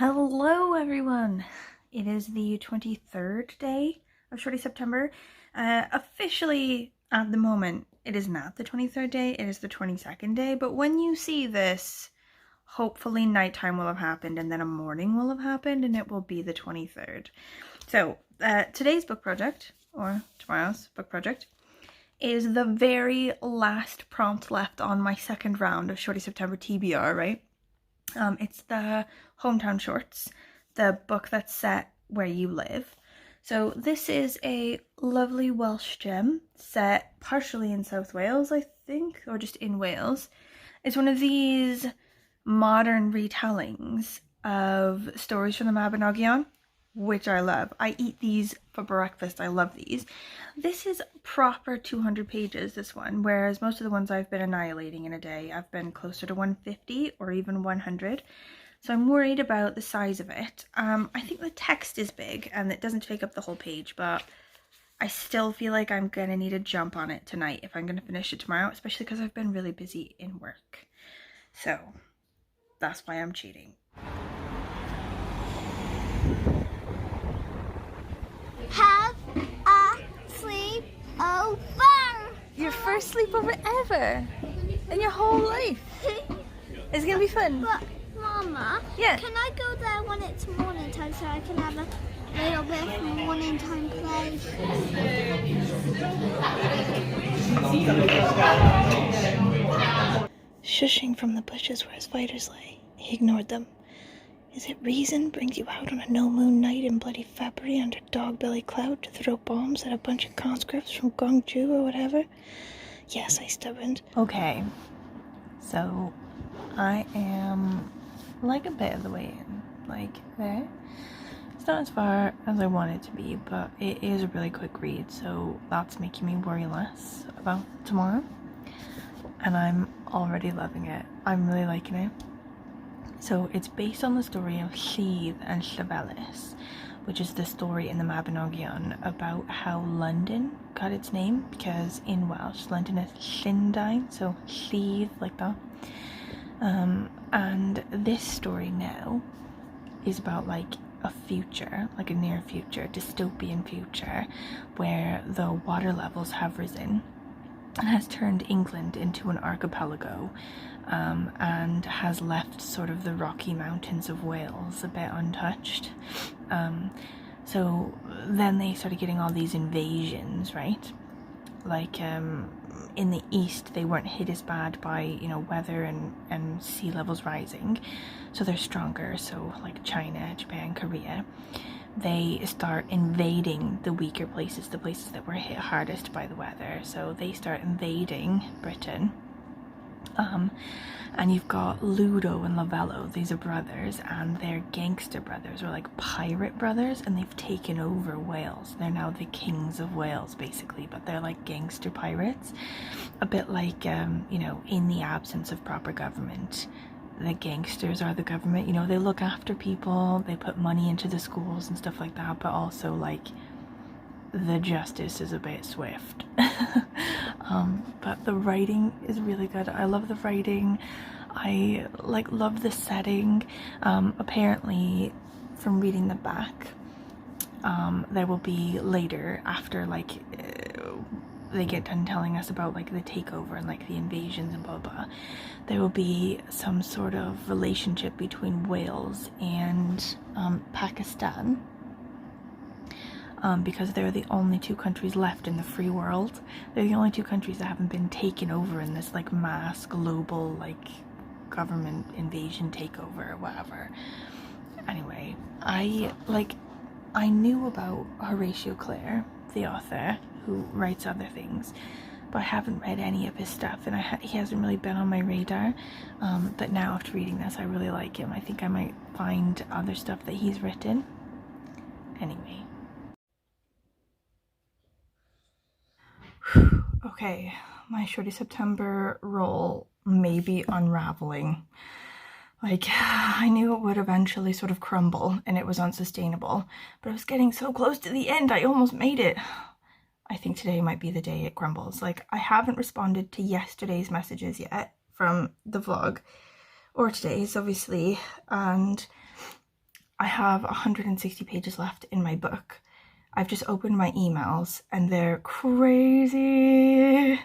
Hello everyone! It is the 23rd day of Shorty September. Officially, at the moment, it is not the 23rd day, it is the 22nd day, but when you see this, hopefully nighttime will have happened and then a morning will have happened and it will be the 23rd. So, today's book project, or tomorrow's book project, is the very last prompt left on my second round of Shorty September TBR, right? It's the Hometown Shorts, the book that's set where you live. So this is a lovely Welsh gem set partially in South Wales, I think, or just in Wales. It's one of these modern retellings of stories from the Mabinogion, which I love. I eat these for breakfast. I love these. This is proper 200 pages, this one, whereas most of the ones I've been annihilating in a day, I've been closer to 150 or even 100. So I'm worried about the size of it. I think the text is big and it doesn't take up the whole page, but I still feel like I'm gonna need to jump on it tonight if I'm gonna finish it tomorrow, especially because I've been really busy in work. So that's why I'm cheating. Have a sleepover. Your first sleepover ever in your whole life. It's gonna be fun. But Mama, yeah. Can I go there when it's morning time so I can have a little bit of morning time play? Shushing from the bushes where his fighters lay, he ignored them. Is it reason brings you out on a no-moon night in bloody February under dog-belly cloud to throw bombs at a bunch of conscripts from Gwangju or whatever? Yes, I stubborned. Okay, so I am like a bit of the way in, like there. It's not as far as I want it to be, but it is a really quick read, so that's making me worry less about tomorrow. And I'm already loving it. I'm really liking it. So it's based on the story of Llydd and Llefelys, which is the story in the Mabinogion about how London got its name, because in Welsh, London is Llundain, so Llydd, like that. And this story now is about like a future, like a near future, dystopian future, where the water levels have risen and has turned England into an archipelago, and has left sort of the Rocky Mountains of Wales a bit untouched. So then they started getting all these invasions, right? Like in the east they weren't hit as bad by, you know, weather and sea levels rising, so they're stronger. So like China, Japan, Korea, they start invading the weaker places, the places that were hit hardest by the weather. So they start invading Britain. And you've got Ludo and Lavello, these are brothers, and they're gangster brothers, or like pirate brothers, and they've taken over Wales. They're now the kings of Wales, basically, but they're like gangster pirates. A bit like, you know, in the absence of proper government, the gangsters are the government. You know, they look after people, they put money into the schools and stuff like that, but also like the justice is a bit swift. But the writing is really good. I love the writing. I like love the setting. Apparently from reading the back, there will be later, after like they get done telling us about like the takeover and like the invasions and blah blah, there will be some sort of relationship between Wales and Pakistan, because they're the only two countries left in the free world. They're the only two countries that haven't been taken over in this like mass global like government invasion takeover or whatever. Anyway, I knew about Horatio Clare, the author who writes other things, but I haven't read any of his stuff, and he hasn't really been on my radar. But now after reading this, I really like him. I think I might find other stuff that he's written. Anyway. Okay, my Shorty September roll may be unraveling. Like, I knew it would eventually sort of crumble and it was unsustainable, but I was getting so close to the end, I almost made it. I think today might be the day it crumbles. Like, I haven't responded to yesterday's messages yet from the vlog, or today's obviously, and I have 160 pages left in my book. I've just opened my emails and they're crazy.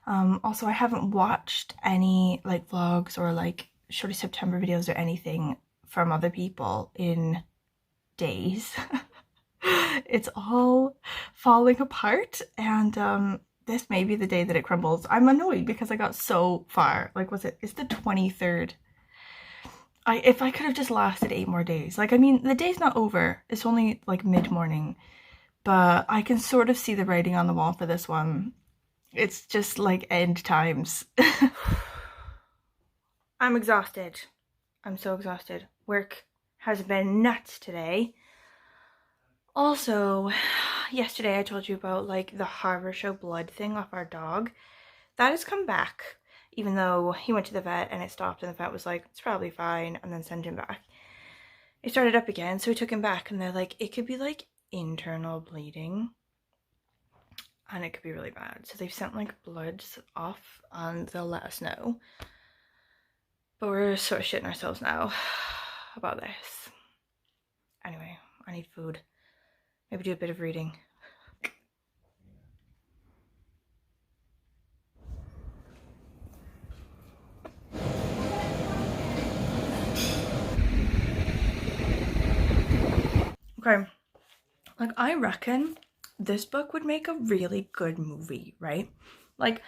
Also, I haven't watched any like vlogs or like Shorty September videos or anything from other people in days. It's all falling apart, and this may be the day that it crumbles. I'm annoyed because I got so far. Like, it's the 23rd. If I could have just lasted 8 more days. Like, I mean, the day's not over. It's only like mid-morning, but I can sort of see the writing on the wall for this one. It's just like end times. I'm exhausted. I'm so exhausted. Work has been nuts today. Also, yesterday I told you about like the Harbor Show blood thing off our dog. That has come back, even though he went to the vet and it stopped and the vet was like, it's probably fine, and then sent him back. It started up again, so we took him back and they're like, it could be like internal bleeding and it could be really bad. So they've sent like bloods off and they'll let us know. But we're sort of shitting ourselves now about this. Anyway, I need food. Maybe do a bit of reading. Okay, like I reckon this book would make a really good movie, right? Like,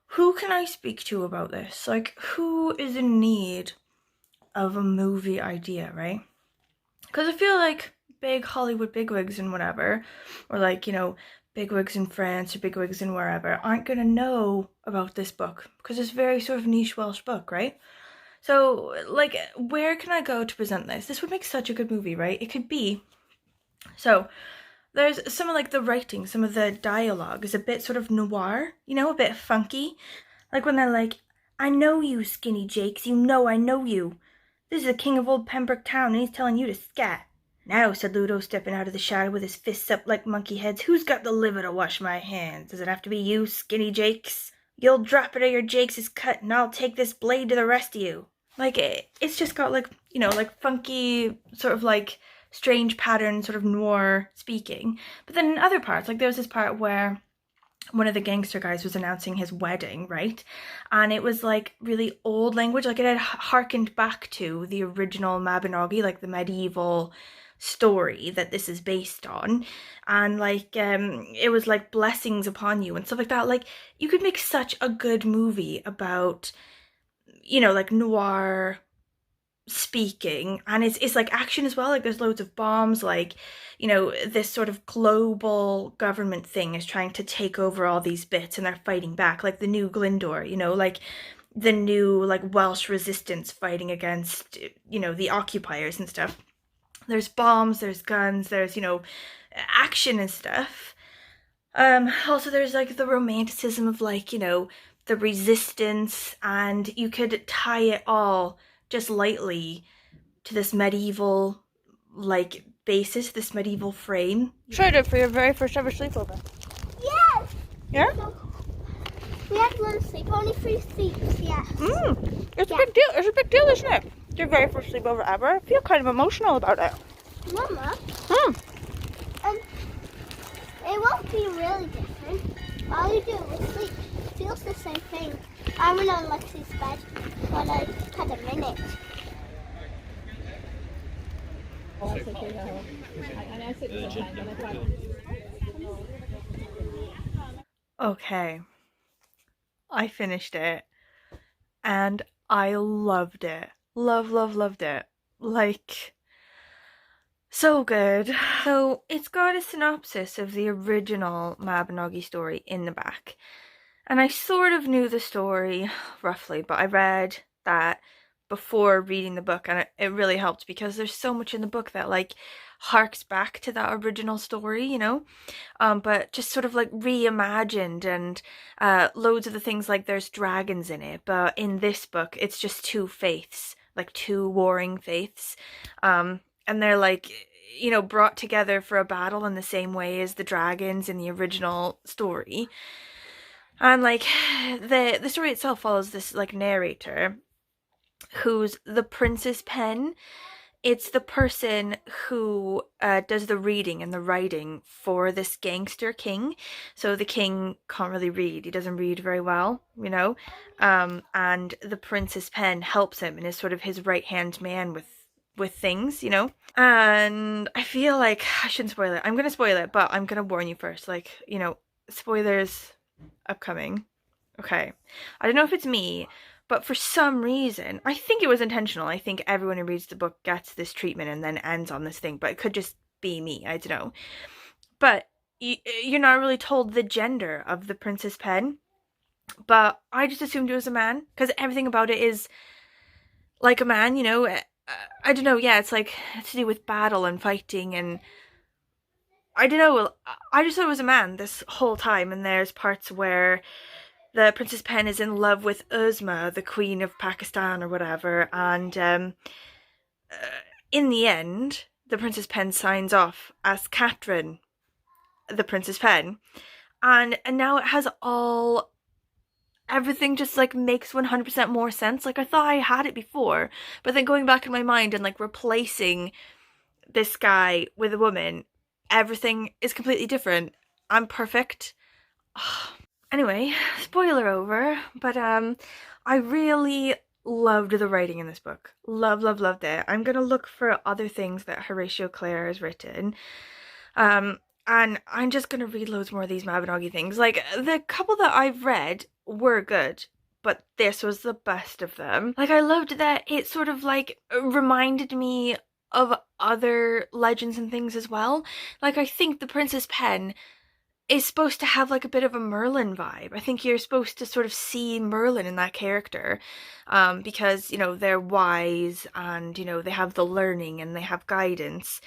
who can I speak to about this? Like, who is in need of a movie idea, right? Because I feel like big Hollywood bigwigs and whatever, or like, you know, bigwigs in France or bigwigs in wherever, aren't gonna know about this book because it's a very sort of niche Welsh book, right? So, like, where can I go to present this? This would make such a good movie, right? It could be. So, there's some of like the writing, some of the dialogue is a bit sort of noir, you know, a bit funky. Like when they're like, I know you, Skinny Jakes, you know I know you. This is the king of old Pembroke Town and he's telling you to scat. Now, said Ludo, stepping out of the shadow with his fists up like monkey heads, who's got the liver to wash my hands? Does it have to be you, Skinny Jakes? You'll drop it or your Jakes is cut and I'll take this blade to the rest of you. Like, it's just got like, you know, like funky, sort of like strange pattern, sort of noir speaking. But then in other parts, like there was this part where one of the gangster guys was announcing his wedding, right? And it was like really old language, like it had harkened back to the original Mabinogi, like the medieval story that this is based on. And like it was like blessings upon you and stuff like that. Like you could make such a good movie about, you know, like noir speaking, and it's like action as well. Like there's loads of bombs, like, you know, this sort of global government thing is trying to take over all these bits and they're fighting back, like the new Glyndor, you know, like the new like Welsh resistance fighting against, you know, the occupiers and stuff. There's bombs, there's guns, there's, you know, action and stuff. Also there's like the romanticism of like, you know, the resistance, and you could tie it all just lightly to this medieval like basis, this medieval frame. Tried it for your very first ever sleepover. Yes! Yeah? We had one sleep, only 3 sleeps, yeah. It's a big deal. It's a big deal, isn't it? It's your very first sleepover ever. I feel kind of emotional about it. Mama? It won't be really different. All you do is sleep. It feels the same thing. I went on Lexi's bed for like had a minute. Okay. I finished it and I loved it. Loved it. Like, so good. So it's got a synopsis of the original Mabinogi story in the back. And I sort of knew the story roughly, but I read that before reading the book, and it really helped because there's so much in the book that like harks back to that original story, you know, but just sort of like reimagined, and loads of the things, like there's dragons in it, but in this book it's just two faiths, like two warring faiths, and they're like, you know, brought together for a battle in the same way as the dragons in the original story. And like the story itself follows this like narrator who's the prince's pen it's the person who does the reading and the writing for this gangster king. So the king can't really read. He doesn't read very well, you know. And the prince's pen helps him and is sort of his right-hand man with things, you know. And I feel like I shouldn't spoil it. I'm gonna spoil it, but I'm gonna warn you first. Like, you know, spoilers upcoming. Okay. I don't know if it's me, but for some reason, I think it was intentional. I think everyone who reads the book gets this treatment and then ends on this thing, but it could just be me. I don't know. But you're not really told the gender of the Princess Pen, but I just assumed it was a man because everything about it is like a man, you know. I don't know. Yeah, it's like it's to do with battle and fighting, and I don't know. I just thought it was a man this whole time, and there's parts where the Princess Pen is in love with Uzma, the Queen of Pakistan or whatever, and in the end, the Princess Pen signs off as Catherine, the Princess Pen, and now it has everything just like makes 100% more sense. Like I thought I had it before, but then going back in my mind and like replacing this guy with a woman, everything is completely different. I'm perfect. Anyway, spoiler over, but I really loved the writing in this book. Loved it. I'm gonna look for other things that Horatio Clare has written. And I'm just gonna read loads more of these Mabinogi things. Like, the couple that I've read were good, but this was the best of them. Like, I loved that it sort of, like, reminded me of other legends and things as well. Like, I think the Princess Pen is supposed to have like a bit of a Merlin vibe. I think you're supposed to sort of see Merlin in that character, because, you know, they're wise and, you know, they have the learning and they have guidance.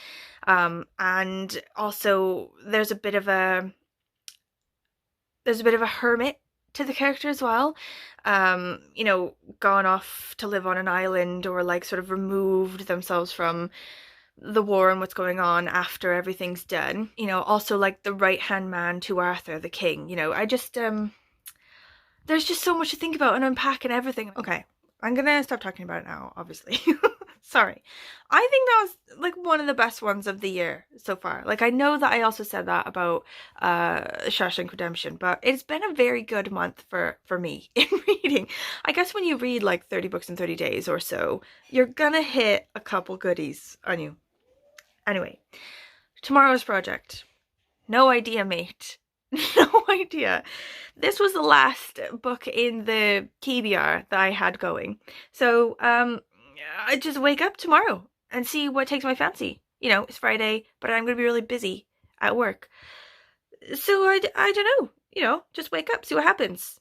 And also there's a bit of a hermit to the character as well. You know, gone off to live on an island or like sort of removed themselves from the war and what's going on after everything's done. You know, also like the right-hand man to Arthur, the king. You know, I just, there's just so much to think about and unpack and everything. Okay, I'm gonna stop talking about it now, obviously. Sorry. I think that was like one of the best ones of the year so far. Like, I know that I also said that about Shawshank Redemption, but it's been a very good month for me in reading. I guess when you read like 30 books in 30 days or so, you're gonna hit a couple goodies on you. Anyway, tomorrow's project. No idea, mate. No idea. This was the last book in the TBR that I had going. So, I just wake up tomorrow and see what takes my fancy. You know, it's Friday, but I'm going to be really busy at work. So I don't know, you know, just wake up, see what happens.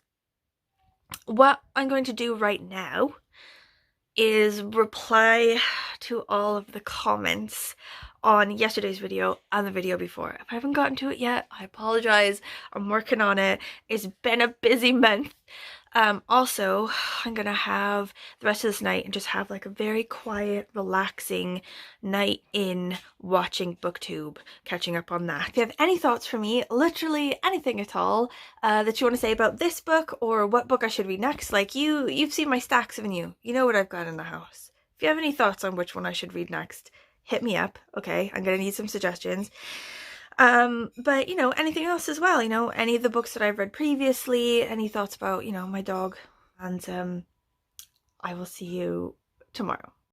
What I'm going to do right now is reply to all of the comments on yesterday's video and the video before. If I haven't gotten to it yet, I apologize. I'm working on it. It's been a busy month. Also, I'm gonna have the rest of this night and just have like a very quiet, relaxing night in watching BookTube, catching up on that. If you have any thoughts for me, literally anything at all, that you want to say about this book or what book I should read next, like you've seen my stacks, haven't you? You know what I've got in the house. If you have any thoughts on which one I should read next, hit me up, okay? I'm gonna need some suggestions. But, you know, anything else as well, you know, any of the books that I've read previously, any thoughts about, you know, my dog, and I will see you tomorrow.